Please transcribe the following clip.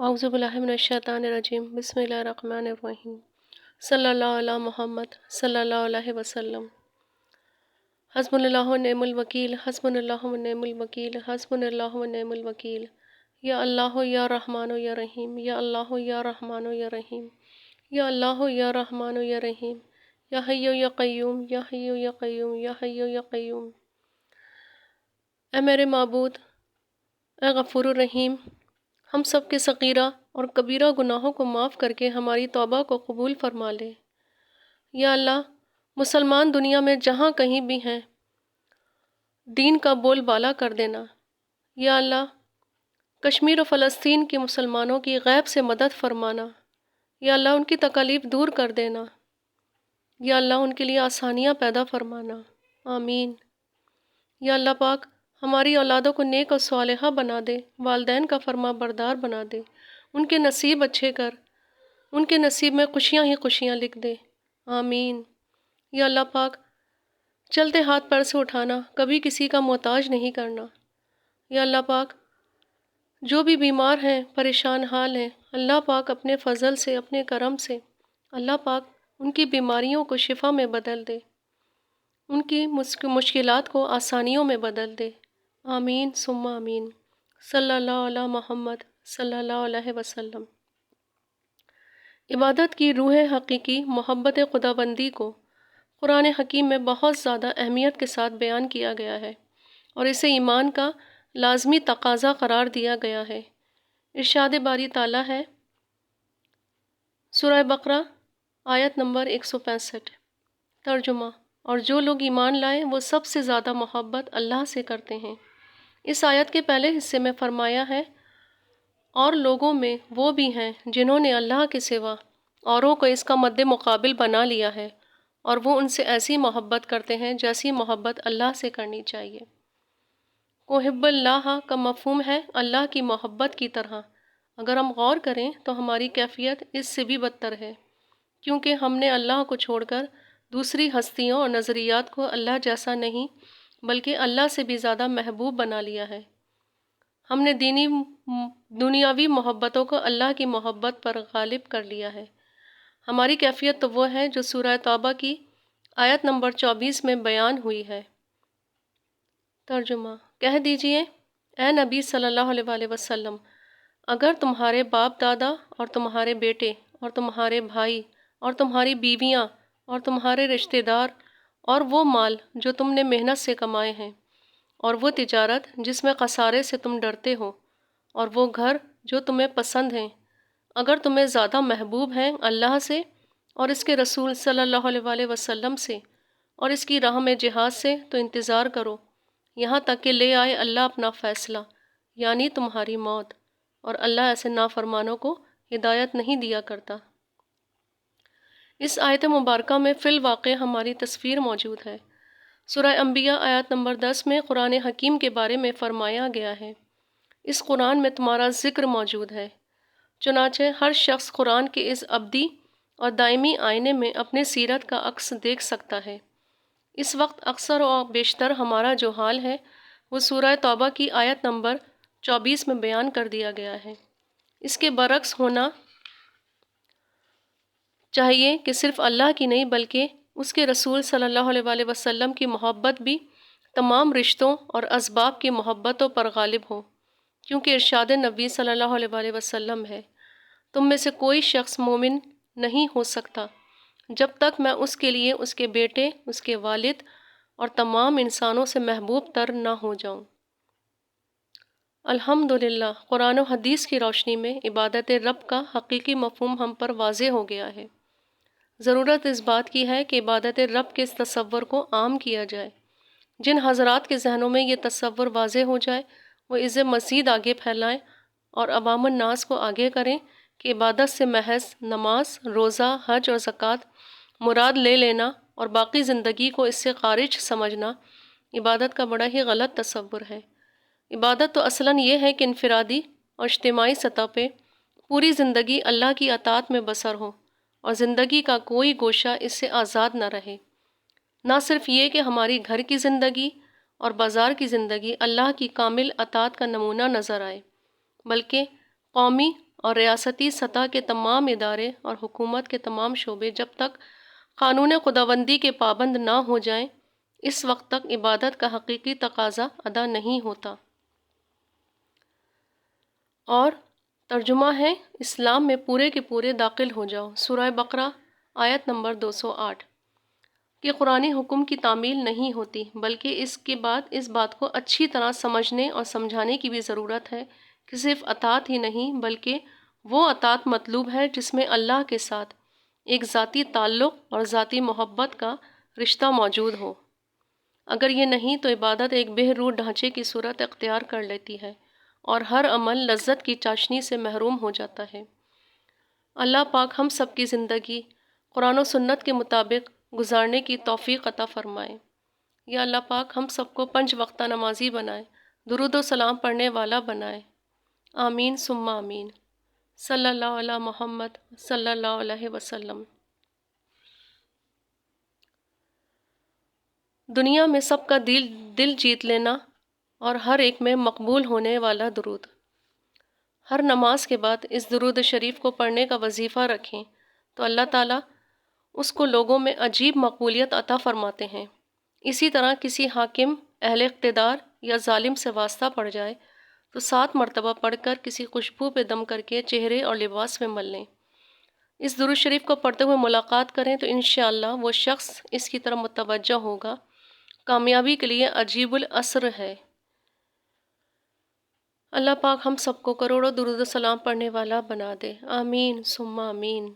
اعوذ باللہ من الشیطان الرجیم بسم اللہ الرحمن الرحیم صلی اللہ علی محمد صلی اللہ علیہ وسلم۔ حسبنا اللہ و نعم الوکیل، حسبنا اللہ و نعم الوکیل، حسبنا اللہ و نعم الوکیل۔ یا اللہ یا رحمان یا رحیم، یا اللہ یا رحمان یا رحیم، یا اللہ یا رحمان یا رحیم، یا حی یا قیوم، یا حی یا قیوم، یا حی یا قیوم۔ اے میرے معبود، اے غفور الرحیم، ہم سب کے صغیرہ اور کبیرہ گناہوں کو معاف کر کے ہماری توبہ کو قبول فرما لے۔ یا اللہ، مسلمان دنیا میں جہاں کہیں بھی ہیں، دین کا بول بالا کر دینا۔ یا اللہ، کشمیر و فلسطین کے مسلمانوں کی غیب سے مدد فرمانا۔ یا اللہ، ان کی تکالیف دور کر دینا۔ یا اللہ، ان کے لیے آسانیاں پیدا فرمانا۔ آمین۔ یا اللہ پاک، ہماری اولادوں کو نیک اور صالحہ بنا دے، والدین کا فرما بردار بنا دے، ان کے نصیب اچھے کر، ان کے نصیب میں خوشیاں ہی خوشیاں لکھ دے۔ آمین۔ یا اللہ پاک، چلتے ہاتھ پیر سے اٹھانا، کبھی کسی کا محتاج نہیں کرنا۔ یا اللہ پاک، جو بھی بیمار ہیں، پریشان حال ہیں، اللہ پاک اپنے فضل سے، اپنے کرم سے، اللہ پاک ان کی بیماریوں کو شفا میں بدل دے، ان کی مشکلات کو آسانیوں میں بدل دے۔ آمین ثم آمین۔ صلی اللہ علی محمد صلی اللہ علیہ وسلم۔ عبادت کی روح حقیقی محبت خداوندی کو قرآن حکیم میں بہت زیادہ اہمیت کے ساتھ بیان کیا گیا ہے اور اسے ایمان کا لازمی تقاضا قرار دیا گیا ہے۔ ارشاد باری تعالیٰ ہے، سورہ بقرہ آیت نمبر 165۔ ترجمہ: اور جو لوگ ایمان لائے وہ سب سے زیادہ محبت اللہ سے کرتے ہیں۔ اس آیت کے پہلے حصے میں فرمایا ہے، اور لوگوں میں وہ بھی ہیں جنہوں نے اللہ کے سوا اوروں کو اس کا مد مقابل بنا لیا ہے، اور وہ ان سے ایسی محبت کرتے ہیں جیسی محبت اللہ سے کرنی چاہیے۔ محب اللہ کا مفہوم ہے اللہ کی محبت کی طرح۔ اگر ہم غور کریں تو ہماری کیفیت اس سے بھی بدتر ہے، کیونکہ ہم نے اللہ کو چھوڑ کر دوسری ہستیوں اور نظریات کو اللہ جیسا نہیں بلکہ اللہ سے بھی زیادہ محبوب بنا لیا ہے۔ ہم نے دنیاوی محبتوں کو اللہ کی محبت پر غالب کر لیا ہے۔ ہماری کیفیت تو وہ ہے جو سورہ توبہ کی آیت نمبر 24 میں بیان ہوئی ہے۔ ترجمہ: کہہ دیجئے، اے نبی صلی اللہ علیہ وآلہ وسلم، اگر تمہارے باپ دادا اور تمہارے بیٹے اور تمہارے بھائی اور تمہاری بیویاں اور تمہارے رشتہ دار اور وہ مال جو تم نے محنت سے کمائے ہیں اور وہ تجارت جس میں خسارے سے تم ڈرتے ہو اور وہ گھر جو تمہیں پسند ہیں، اگر تمہیں زیادہ محبوب ہیں اللہ سے اور اس کے رسول صلی اللہ علیہ وآلہ وسلم سے اور اس کی راہ میں جہاد سے، تو انتظار کرو یہاں تک کہ لے آئے اللہ اپنا فیصلہ، یعنی تمہاری موت، اور اللہ ایسے نافرمانوں کو ہدایت نہیں دیا کرتا۔ اس آیت مبارکہ میں فی الواقع ہماری تصویر موجود ہے۔ سورہ انبیاء آیت نمبر 10 میں قرآن حکیم کے بارے میں فرمایا گیا ہے، اس قرآن میں تمہارا ذکر موجود ہے۔ چنانچہ ہر شخص قرآن کے اس ابدی اور دائمی آئینے میں اپنے سیرت کا عکس دیکھ سکتا ہے۔ اس وقت اکثر و بیشتر ہمارا جو حال ہے وہ سورہ توبہ کی آیت نمبر 24 میں بیان کر دیا گیا ہے۔ اس کے برعکس ہونا چاہیے کہ صرف اللہ کی نہیں بلکہ اس کے رسول صلی اللہ علیہ وآلہ وسلم کی محبت بھی تمام رشتوں اور اسباب کی محبتوں پر غالب ہو، کیونکہ ارشاد نبی صلی اللہ علیہ وآلہ وسلم ہے، تم میں سے کوئی شخص مومن نہیں ہو سکتا جب تک میں اس کے لیے اس کے بیٹے، اس کے والد اور تمام انسانوں سے محبوب تر نہ ہو جاؤں۔ الحمدللہ، قرآن و حدیث کی روشنی میں عبادت رب کا حقیقی مفہوم ہم پر واضح ہو گیا ہے۔ ضرورت اس بات کی ہے کہ عبادت رب کے اس تصور کو عام کیا جائے۔ جن حضرات کے ذہنوں میں یہ تصور واضح ہو جائے وہ اسے مزید آگے پھیلائیں اور عوام الناس کو آگے کریں کہ عبادت سے محض نماز، روزہ، حج اور زکوٰۃ مراد لے لینا اور باقی زندگی کو اس سے خارج سمجھنا عبادت کا بڑا ہی غلط تصور ہے۔ عبادت تو اصلاً یہ ہے کہ انفرادی اور اجتماعی سطح پہ پوری زندگی اللہ کی اطاعت میں بسر ہو اور زندگی کا کوئی گوشہ اس سے آزاد نہ رہے۔ نہ صرف یہ کہ ہماری گھر کی زندگی اور بازار کی زندگی اللہ کی کامل اطاعت کا نمونہ نظر آئے، بلکہ قومی اور ریاستی سطح کے تمام ادارے اور حکومت کے تمام شعبے جب تک قانون خداوندی کے پابند نہ ہو جائیں، اس وقت تک عبادت کا حقیقی تقاضا ادا نہیں ہوتا۔ اور ترجمہ ہے، اسلام میں پورے کے پورے داخل ہو جاؤ۔ سورہ بقرہ آیت نمبر 208 کہ قرآنی حکم کی تعمیل نہیں ہوتی، بلکہ اس کے بعد اس بات کو اچھی طرح سمجھنے اور سمجھانے کی بھی ضرورت ہے کہ صرف اطاعت ہی نہیں بلکہ وہ اطاعت مطلوب ہے جس میں اللہ کے ساتھ ایک ذاتی تعلق اور ذاتی محبت کا رشتہ موجود ہو۔ اگر یہ نہیں تو عبادت ایک بے روح ڈھانچے کی صورت اختیار کر لیتی ہے اور ہر عمل لذت کی چاشنی سے محروم ہو جاتا ہے۔ اللہ پاک ہم سب کی زندگی قرآن و سنت کے مطابق گزارنے کی توفیق عطا فرمائے۔ یا اللہ پاک ہم سب کو 5 وقتہ نمازی بنائے، درود و سلام پڑھنے والا بنائے۔ آمین ثم آمین۔ صلی اللہ علی محمد صلی اللہ علیہ وسلم۔ دنیا میں سب کا دل جیت لینا اور ہر ایک میں مقبول ہونے والا درود۔ ہر نماز کے بعد اس درود شریف کو پڑھنے کا وظیفہ رکھیں تو اللہ تعالیٰ اس کو لوگوں میں عجیب مقبولیت عطا فرماتے ہیں۔ اسی طرح کسی حاکم، اہل اقتدار یا ظالم سے واسطہ پڑ جائے تو 7 مرتبہ پڑھ کر کسی خوشبو پہ دم کر کے چہرے اور لباس میں مل لیں۔ اس درود شریف کو پڑھتے ہوئے ملاقات کریں تو انشاءاللہ وہ شخص اس کی طرف متوجہ ہوگا۔ کامیابی کے لیے عجیب الاثر ہے۔ اللہ پاک ہم سب کو کروڑوں درود و سلام پڑھنے والا بنا دے۔ آمین ثم آمین۔